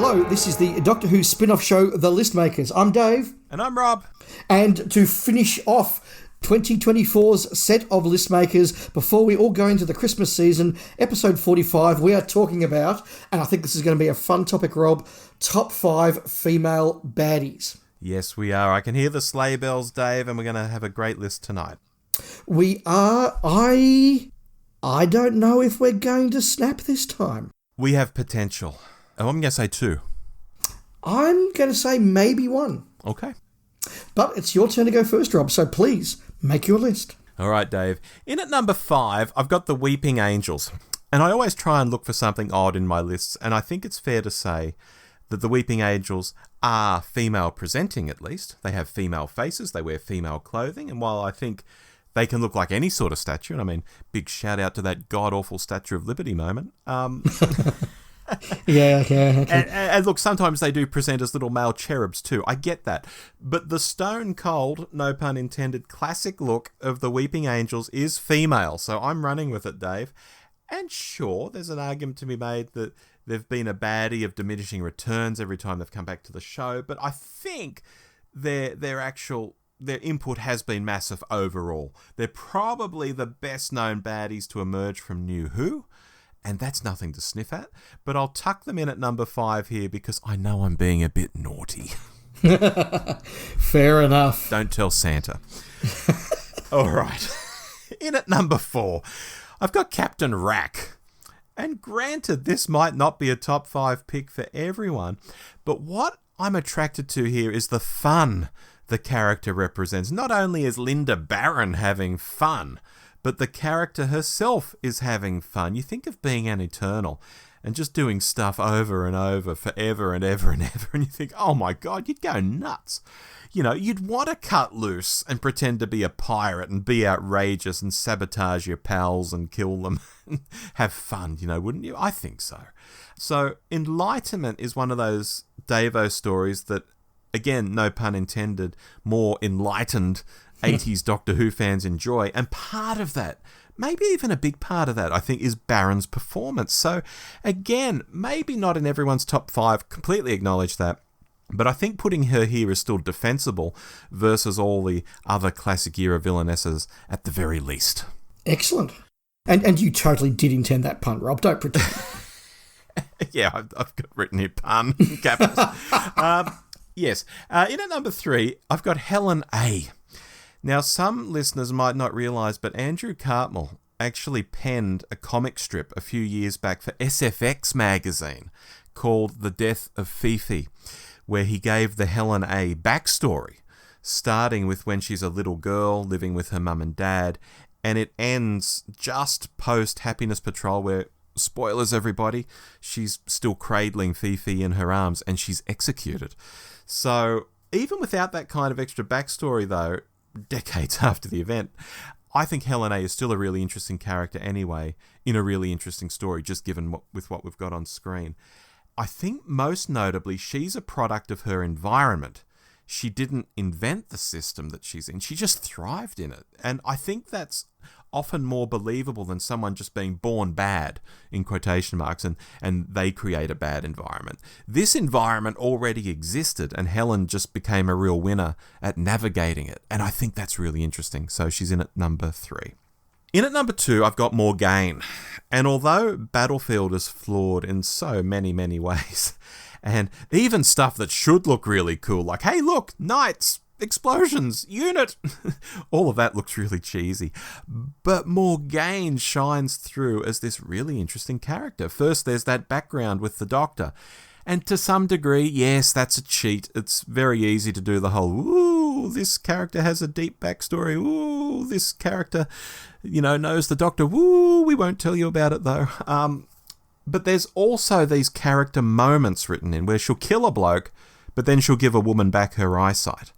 Hello, this is the Doctor Who spin-off show, The Listmakers. I'm Dave. And I'm Rob. And to finish off 2024's set of Listmakers, before we all go into the Christmas season, episode 45, we are talking about, and I think this is going to be a fun topic, Rob, top 5 female baddies. Yes, we are. I can hear the sleigh bells, Dave, and we're going to have a great list tonight. We are. I don't know if we're going to snap this time. We have potential. Oh, I'm going to say 2. I'm going to say maybe 1. Okay. But it's your turn to go first, Rob, so please make your list. All right, Dave. In at number 5, I've got the Weeping Angels. And I always try and look for something odd in my lists, and I think it's fair to say that the Weeping Angels are female presenting, at least. They have female faces, they wear female clothing, and while I think they can look like any sort of statue, and I mean, big shout out to that god-awful Statue of Liberty moment. Yeah. And look, sometimes they do present as little male cherubs too. I get that. But the stone cold, no pun intended, classic look of the Weeping Angels is female. So I'm running with it, Dave. And sure, there's an argument to be made that they've been a baddie of diminishing returns every time they've come back to the show. But I think their input has been massive overall. They're probably the best known baddies to emerge from New Who. And that's nothing to sniff at, but I'll tuck them in at number 5 here because I know I'm being a bit naughty. Fair enough. Don't tell Santa. All right. In at number 4, I've got Captain Rack. And granted, this might not be a top 5 pick for everyone, but what I'm attracted to here is the fun the character represents. Not only is Linda Barron having fun, but the character herself is having fun. You think of being an Eternal and just doing stuff over and over, forever and ever and ever, and you think, oh my God, you'd go nuts. You know, you'd want to cut loose and pretend to be a pirate and be outrageous and sabotage your pals and kill them and have fun, wouldn't you? I think so. So Enlightenment is one of those Davo stories that, again, no pun intended, more enlightened 80s Doctor Who fans enjoy, and part of that, maybe even a big part of that, I think, is Barron's performance. So again, maybe not in everyone's top 5, completely acknowledge that, but I think putting her here is still defensible versus all the other classic era villainesses at the very least. Excellent. And you totally did intend that pun, Rob, don't pretend. Yeah, I've got written here pun in capitals. Yes. In at number 3, I've got Helen A. Now, some listeners might not realise, but Andrew Cartmell actually penned a comic strip a few years back for SFX magazine called The Death of Fifi, where he gave the Helen A backstory, starting with when she's a little girl living with her mum and dad, and it ends just post Happiness Patrol, where, spoilers everybody, she's still cradling Fifi in her arms and she's executed. So even without that kind of extra backstory, though, decades after the event, I think Helen A is still a really interesting character anyway, in a really interesting story, just given with what we've got on screen. I think most notably, she's a product of her environment. She didn't invent the system that she's in. She just thrived in it. And I think that's often more believable than someone just being born bad, in quotation marks, and they create a bad environment. This environment already existed, and Helen just became a real winner at navigating it. And I think that's really interesting. So she's in at number 3. In at number 2, I've got Morgaine. And although Battlefield is flawed in so many, many ways, and even stuff that should look really cool, like, hey, look, knights, explosions, unit, all of that looks really cheesy. But Morgaine shines through as this really interesting character. First, there's that background with the Doctor. And to some degree, yes, that's a cheat. It's very easy to do the whole, ooh, this character has a deep backstory. Ooh, this character, knows the Doctor. Ooh, we won't tell you about it, though. But there's also these character moments written in where she'll kill a bloke, but then she'll give a woman back her eyesight.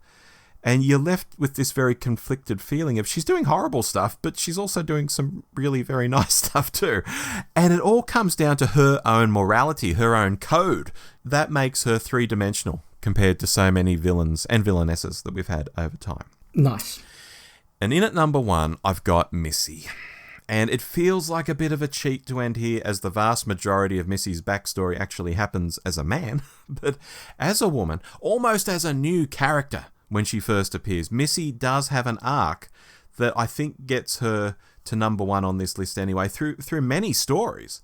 And you're left with this very conflicted feeling of she's doing horrible stuff, but she's also doing some really very nice stuff too. And it all comes down to her own morality, her own code. That makes her three-dimensional compared to so many villains and villainesses that we've had over time. Nice. And in at number 1, I've got Missy. And it feels like a bit of a cheat to end here, as the vast majority of Missy's backstory actually happens as a man, but as a woman, almost as a new character when she first appears. Missy does have an arc that I think gets her to number one on this list anyway, through many stories.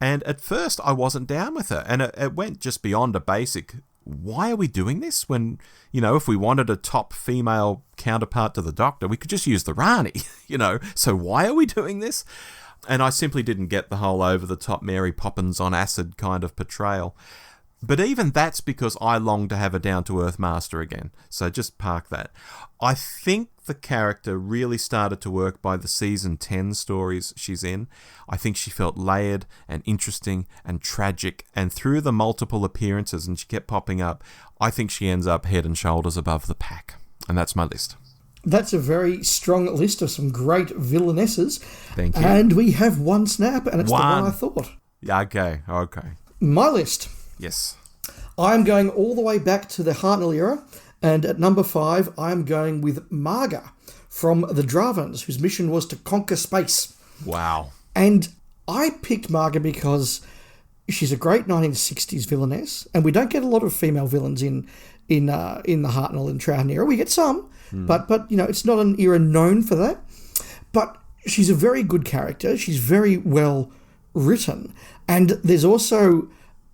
And at first, I wasn't down with her, and it went just beyond a basic, why are we doing this when, if we wanted a top female counterpart to the Doctor, we could just use the Rani, so why are we doing this? And I simply didn't get the whole over-the-top Mary Poppins on acid kind of portrayal. But even that's because I long to have a down-to-earth master again, so just park that. I think the character really started to work by the season 10 stories she's in. I think she felt layered and interesting and tragic, and through the multiple appearances, and she kept popping up, I think she ends up head and shoulders above the pack. And that's my list. That's a very strong list of some great villainesses. Thank you. And we have one snap, and it's the one I thought. Yeah, okay. My list. Yes. I'm going all the way back to the Hartnell era, and at number 5, I'm going with Marga from the Dravens, whose mission was to conquer space. Wow. And I picked Marga because she's a great 1960s villainess, and we don't get a lot of female villains in the Hartnell and Troughton era. We get some, but it's not an era known for that. But she's a very good character. She's very well written, and there's also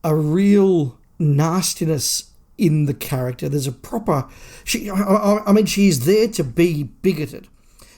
a real nastiness in the character. There's a proper... she's there to be bigoted.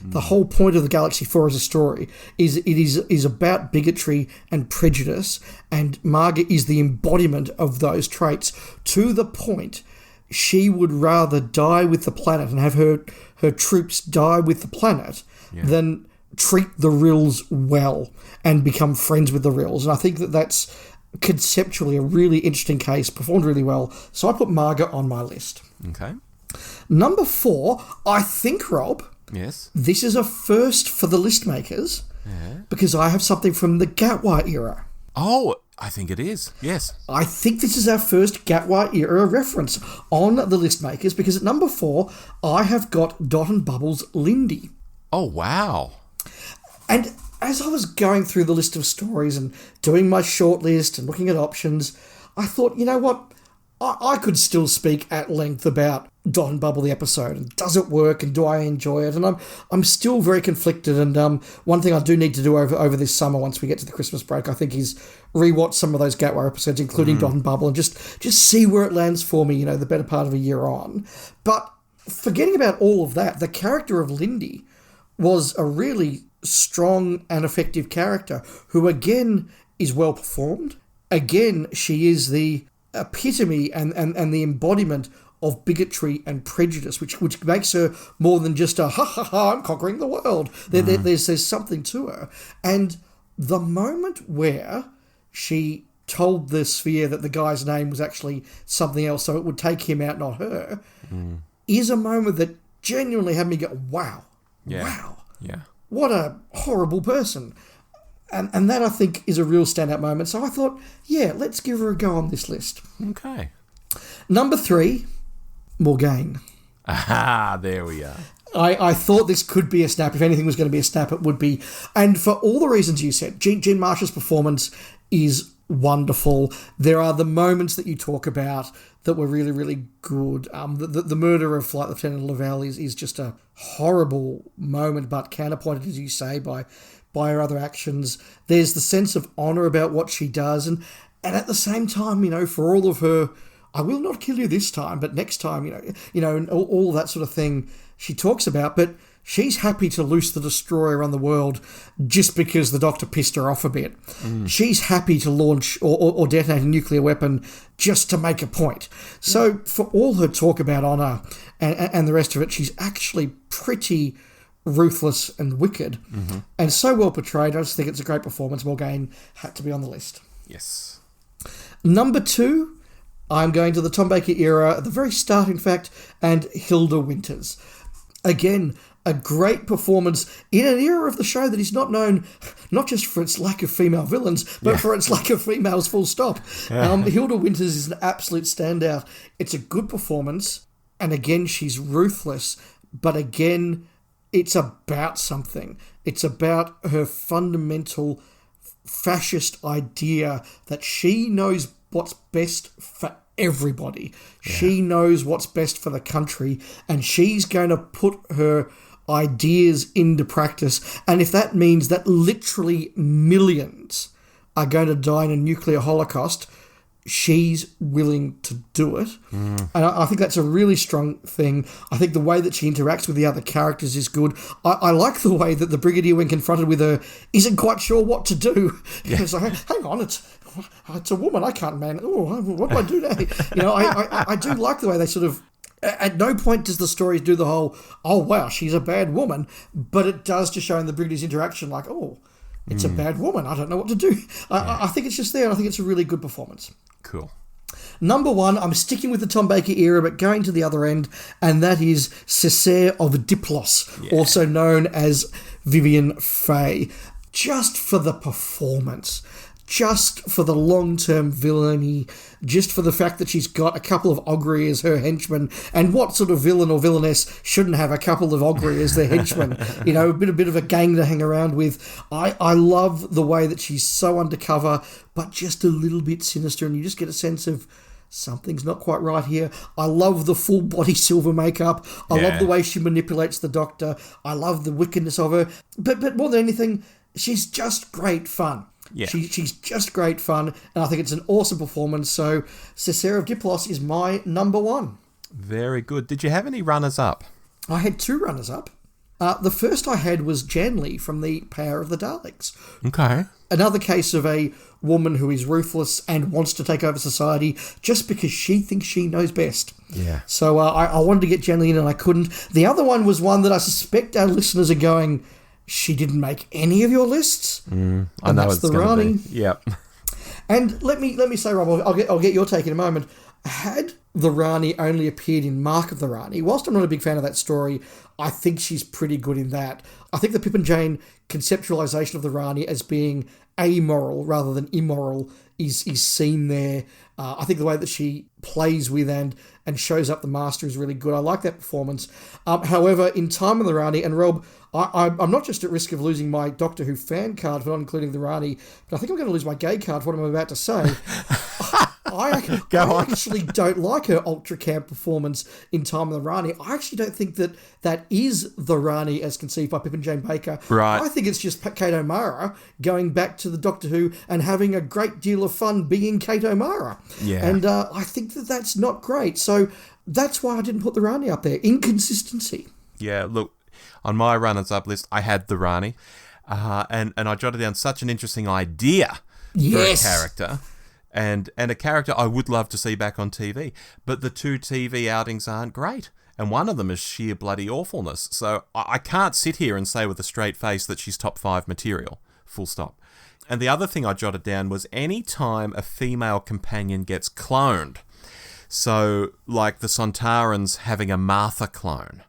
The whole point of the Galaxy 4 as a story is about bigotry and prejudice, and Marga is the embodiment of those traits, to the point she would rather die with the planet and have her troops die with the planet than treat the Rills well and become friends with the Rills. And I think that's conceptually a really interesting case, performed really well. So I put Marga on my list. Okay. Number 4, I think, Rob, yes, this is a first for the list makers, because I have something from the Gatwa era. Oh, I think it is. Yes. I think this is our first Gatwa era reference on the list makers, because at number 4, I have got Dot and Bubbles Lindy. Oh, wow. And as I was going through the list of stories and doing my short list and looking at options, I thought, you know what? I could still speak at length about Dot and Bubble the episode, and does it work, and do I enjoy it? And I'm still very conflicted, and one thing I do need to do over this summer once we get to the Christmas break, I think, is rewatch some of those Gatwa episodes, including Dot and Bubble, and just see where it lands for me, the better part of a year on. But forgetting about all of that, the character of Lindy was a really strong and effective character who, again, is well performed. Again, she is the epitome and the embodiment of bigotry and prejudice, which makes her more than just a ha, I'm conquering the world. There's something to her. And the moment where she told the Sphere that the guy's name was actually something else, so it would take him out, not her, is a moment that genuinely had me go, wow. Yeah. What a horrible person. And that, I think, is a real standout moment. So I thought, let's give her a go on this list. Okay. Number 3, Morgaine. Aha, there we are. I thought this could be a snap. If anything was going to be a snap, it would be. And for all the reasons you said, Jean Marsh's performance is wonderful. There are the moments that you talk about that were really, really good. The murder of Flight Lieutenant Lavelle is just a horrible moment, but counterpointed, as you say, by her other actions. There's the sense of honour about what she does, and at the same time, for all of her, I will not kill you this time, but next time, and all that sort of thing she talks about, but she's happy to loose the destroyer on the world just because the Doctor pissed her off a bit. She's happy to launch or detonate a nuclear weapon just to make a point. So for all her talk about honour and the rest of it, she's actually pretty ruthless and wicked, and so well portrayed. I just think it's a great performance. Morgaine had to be on the list. Yes. Number 2, I'm going to the Tom Baker era, at the very start, in fact, and Hilda Winters. Again, a great performance in an era of the show that is not known not just for its lack of female villains, but for its lack of females, full stop. Hilda Winters is an absolute standout. It's a good performance, and again, she's ruthless, but again, it's about something. It's about her fundamental fascist idea that she knows what's best for everybody. Yeah. She knows what's best for the country, and she's going to put her ideas into practice. And if that means that literally millions are going to die in a nuclear holocaust, she's willing to do it. And I think that's a really strong thing. I think the way that she interacts with the other characters is good. I like the way that the Brigadier, when confronted with her, isn't quite sure what to do. Yeah. It's like, hang on, it's a woman. I can't man. Oh, what do I do now? I do like the way they sort of, at no point does the story do the whole, oh, wow, she's a bad woman, but it does just show in the Brigadier's interaction like, oh, it's a bad woman. I don't know what to do. I think it's just there, and I think it's a really good performance. Cool. Number one, I'm sticking with the Tom Baker era, but going to the other end, and that is Césaire of Diplos, also known as Vivian Faye. Just for the performance, just for the long-term villainy, just for the fact that she's got a couple of Ogre as her henchmen, and what sort of villain or villainess shouldn't have a couple of Ogre as their henchmen? A bit of a gang to hang around with. I love the way that she's so undercover, but just a little bit sinister, and you just get a sense of something's not quite right here. I love the full body silver makeup. I love the way she manipulates the Doctor. I love the wickedness of her. But more than anything, she's just great fun. Yeah. She's just great fun, and I think it's an awesome performance. So Césaire of Diplos is my number one. Very good. Did you have any runners-up? I had two runners-up. The first I had was Jan Lee from The Power of the Daleks. Okay. Another case of a woman who is ruthless and wants to take over society just because she thinks she knows best. Yeah. So I wanted to get Jan Lee in and I couldn't. The other one was one that I suspect our listeners are going, she didn't make any of your lists. I know that's it's the going Rani. to be. Yep. And let me say, Rob, I'll get your take in a moment. Had the Rani only appeared in Mark of the Rani, whilst I'm not a big fan of that story, I think she's pretty good in that. I think the Pip and Jane conceptualisation of the Rani as being amoral rather than immoral is seen there. I think the way that she plays with and shows up the Master is really good. I like that performance. However, in Time of the Rani, and Rob, I'm not just at risk of losing my Doctor Who fan card for not including the Rani, but I think I'm going to lose my gay card for what I'm about to say. I actually don't like her ultra camp performance in Time of the Rani. I actually don't think that is the Rani as conceived by Pip and Jane Baker. Right. I think it's just Kate O'Mara going back to the Doctor Who and having a great deal of fun being Kate O'Mara. Yeah. And I think that's not great. So that's why I didn't put the Rani up there. Inconsistency. Yeah, look, on my runners-up list, I had the Rani, and I jotted down such an interesting idea for a character. And a character I would love to see back on TV. But the two TV outings aren't great. And one of them is sheer bloody awfulness. So I can't sit here and say with a straight face that she's top 5 material. Full stop. And the other thing I jotted down was any time a female companion gets cloned. So like the Sontarans having a Martha clone.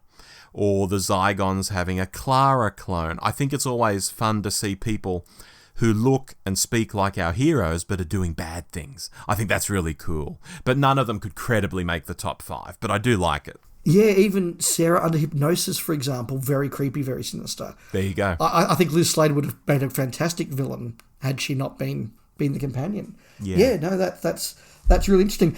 Or the Zygons having a Clara clone. I think it's always fun to see people who look and speak like our heroes but are doing bad things. I think that's really cool. But none of them could credibly make the top 5, but I do like it. Yeah, even Sarah under hypnosis, for example, very creepy, very sinister. There you go. I think Liz Slater would have made a fantastic villain had she not been the companion. Yeah, no, that's really interesting.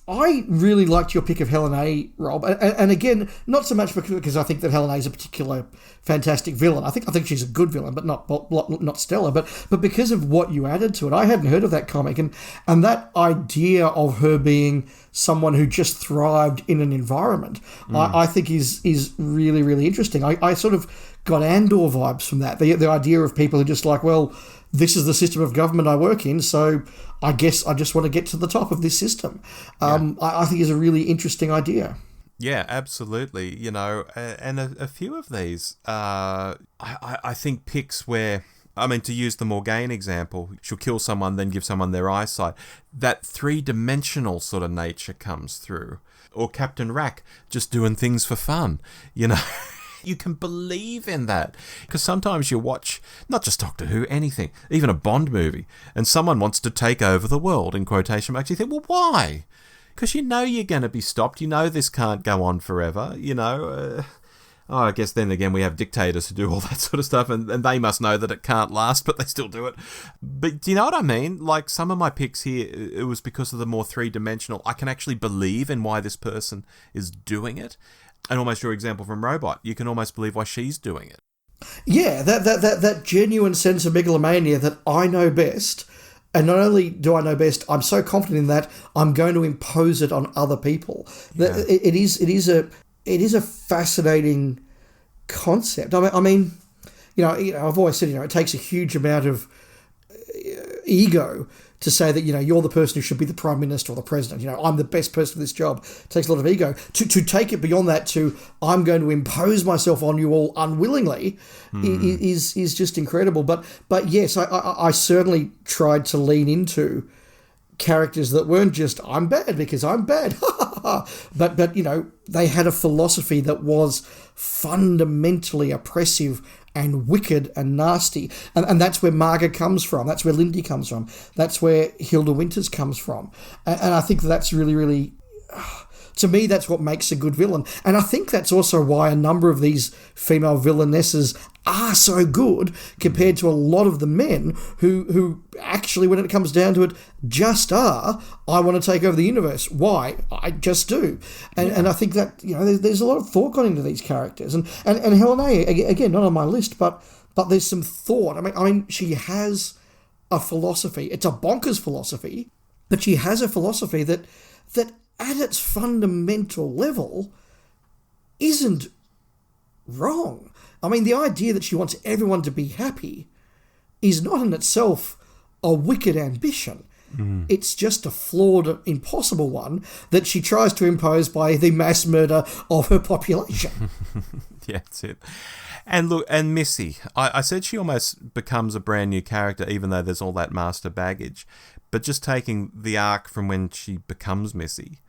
I really liked your pick of Helen A, Rob, and again, not so much because I think that Helen A is a particular fantastic villain. I think she's a good villain, but not stellar. But because of what you added to it, I hadn't heard of that comic, and that idea of her being someone who just thrived in an environment, I think is really, really interesting. I sort of got Andor vibes from that. The idea of people who are just like, well, this is the system of government I work in, so I guess I just want to get to the top of this system. I think is a really interesting idea. Yeah, absolutely. And a few of these, I think picks where, to use the Morgaine example, she'll kill someone, then give someone their eyesight. That three-dimensional sort of nature comes through. Or Captain Rack just doing things for fun, You can believe in that. Because sometimes you watch, not just Doctor Who, anything, even a Bond movie, and someone wants to take over the world, in quotation marks. You think, well, why? Because you're going to be stopped. This can't go on forever. Oh, I guess then again we have dictators who do all that sort of stuff, and they must know that it can't last, but they still do it. But do you know what I mean? Like, some of my picks here, it was because of the more three-dimensional. I can actually believe in why this person is doing it. And almost your example from Robot, you can almost believe why she's doing it. Yeah, that genuine sense of megalomania that I know best. And not only do I know best, I'm so confident in that I'm going to impose it on other people. Yeah. It is a fascinating concept. I mean, I've always said, it takes a huge amount of ego to say that, you're the person who should be the Prime Minister or the President. I'm the best person for this job. It takes a lot of ego. To take it beyond that to, I'm going to impose myself on you all unwillingly is just incredible. But yes, I certainly tried to lean into characters that weren't just, I'm bad because I'm bad. but they had a philosophy that was fundamentally oppressive and wicked and nasty. And that's where Marga comes from. That's where Lindy comes from. That's where Hilda Winters comes from. And I think that's really, really... To me, that's what makes a good villain. And I think that's also why a number of these female villainesses are so good compared to a lot of the men who actually, when it comes down to it, just are, I want to take over the universe. Why? I just do. And I think that, there's a lot of thought gone into these characters. And Helen A, again, not on my list, but there's some thought. I mean, she has a philosophy. It's a bonkers philosophy, but she has a philosophy that at its fundamental level isn't wrong. I mean, the idea that she wants everyone to be happy is not in itself a wicked ambition. It's just a flawed, impossible one that she tries to impose by the mass murder of her population. Yeah, that's it. And look, and Missy, I said she almost becomes a brand new character, even though there's all that master baggage. But just taking the arc from when she becomes Missy,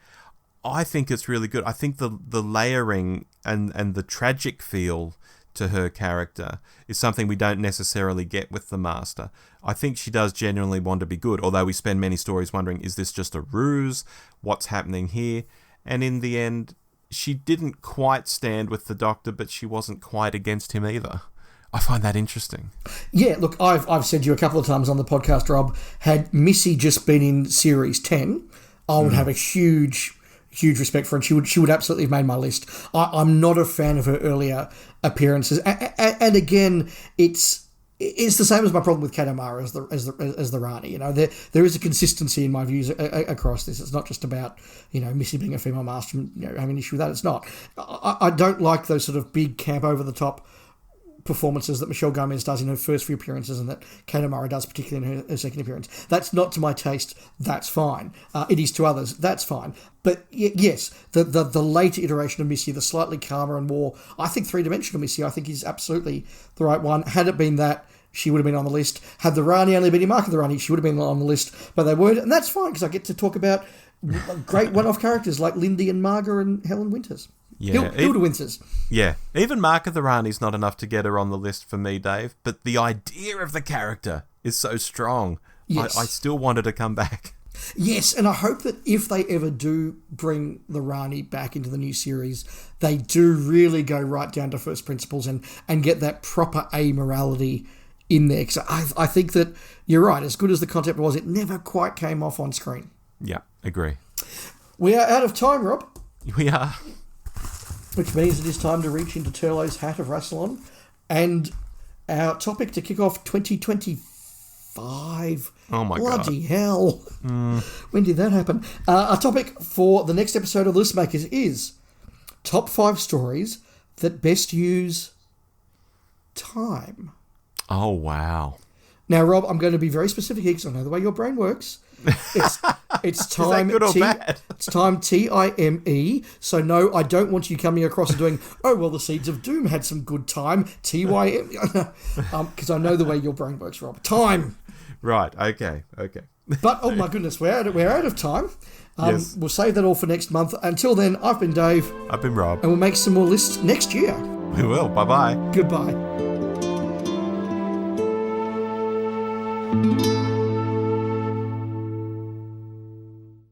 I think it's really good. I think the layering and the tragic feel to her character is something we don't necessarily get with the Master. I think she does genuinely want to be good, although we spend many stories wondering, is this just a ruse? What's happening here? And in the end, she didn't quite stand with the Doctor, but she wasn't quite against him either. I find that interesting. Yeah, look, I've said to you a couple of times on the podcast, Rob, had Missy just been in Series 10, I would have a huge respect for her, and she would absolutely have made my list. I'm not a fan of her earlier appearances, and again, it's the same as my problem with Kate O'Mara as the Rani. There is a consistency in my views across this. It's not just about Missy being a female master and having an issue with that. It's not. I don't like those sort of big camp over the top performances that Michelle Gomez does in her first few appearances and that Kate O'Mara does, particularly in her second appearance. That's not to my taste. That's fine. It is to others. That's fine. But yes, the later iteration of Missy, the slightly calmer and more, I think, three-dimensional Missy, I think is absolutely the right one. Had it been that, she would have been on the list. Had the Rani only been in Mark of the Rani, she would have been on the list, but they weren't. And that's fine, because I get to talk about great one-off characters like Lindy and Marga and Helen Winters. Yeah, Hilda Winters. Yeah, even Mark of the Rani's not enough to get her on the list for me, Dave. But the idea of the character is so strong. Yes. I still want her to come back. Yes, and I hope that if they ever do bring the Rani back into the new series, they do really go right down to first principles and get that proper amorality in there. Because I think that you're right. As good as the concept was, it never quite came off on screen. Yeah, agree. We are out of time, Rob. We are. Which means it is time to reach into Turlo's hat of Rassilon and our topic to kick off 2025. Oh my God. Bloody hell. When did that happen? Our topic for the next episode of Listmakers is top 5 stories that best use time. Oh, wow. Now, Rob, I'm going to be very specific here because I know the way your brain works. It's time. Is that good or bad? It's time TIME. So no, I don't want you coming across and doing, oh well, the Seeds of Doom had some good time. TYM. Because I know the way your brain works, Rob. Time. Right. Okay. But oh my goodness, we're out of time. Yes. We'll save that all for next month. Until then, I've been Dave. I've been Rob. And we'll make some more lists next year. We will. Bye bye. Goodbye.